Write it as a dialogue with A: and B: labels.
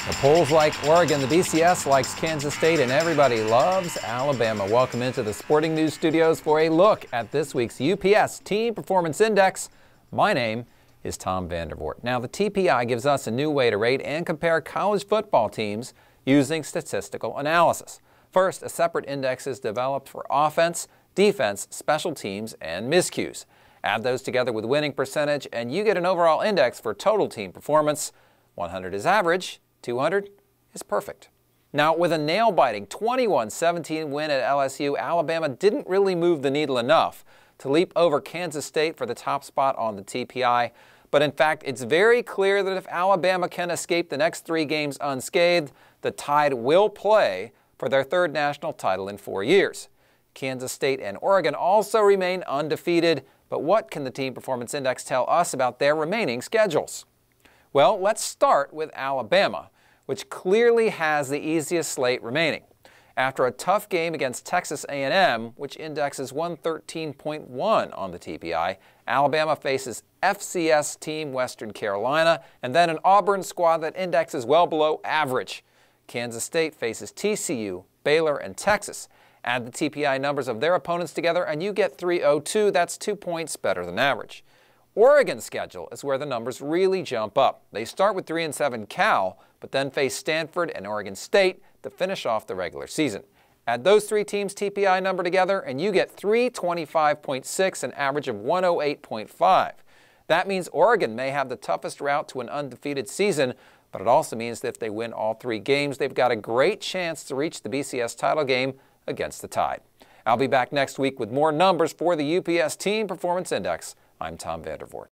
A: The polls like Oregon, the BCS likes Kansas State, and everybody loves Alabama. Welcome into the Sporting News Studios for a look at this week's UPS Team Performance Index. My name is Tom Vandervoort. Now, the TPI gives us a new way to rate and compare college football teams using statistical analysis. First, a separate index is developed for offense, defense, special teams, and miscues. Add those together with winning percentage, and you get an overall index for total team performance. 100 is average. 200 is perfect. Now, with a nail-biting 21-17 win at LSU, Alabama didn't really move the needle enough to leap over Kansas State for the top spot on the TPI. But in fact, it's very clear that if Alabama can escape the next 3 games unscathed, the Tide will play for their 3rd national title in 4 years. Kansas State and Oregon also remain undefeated. But what can the Team Performance Index tell us about their remaining schedules? Well, let's start with Alabama, which clearly has the easiest slate remaining. After a tough game against Texas A&M, which indexes 113.1 on the TPI, Alabama faces FCS team Western Carolina and then an Auburn squad that indexes well below average. Kansas State faces TCU, Baylor, and Texas. Add the TPI numbers of their opponents together and you get 302. That's 2 points better than average. Oregon's schedule is where the numbers really jump up. They start with 3-7 Cal, but then face Stanford and Oregon State to finish off the regular season. Add those 3 teams' TPI number together and you get 325.6, an average of 108.5. That means Oregon may have the toughest route to an undefeated season, but it also means that if they win all 3 games, they've got a great chance to reach the BCS title game against the Tide. I'll be back next week with more numbers for the UPS Team Performance Index. I'm Tom Vandervoort.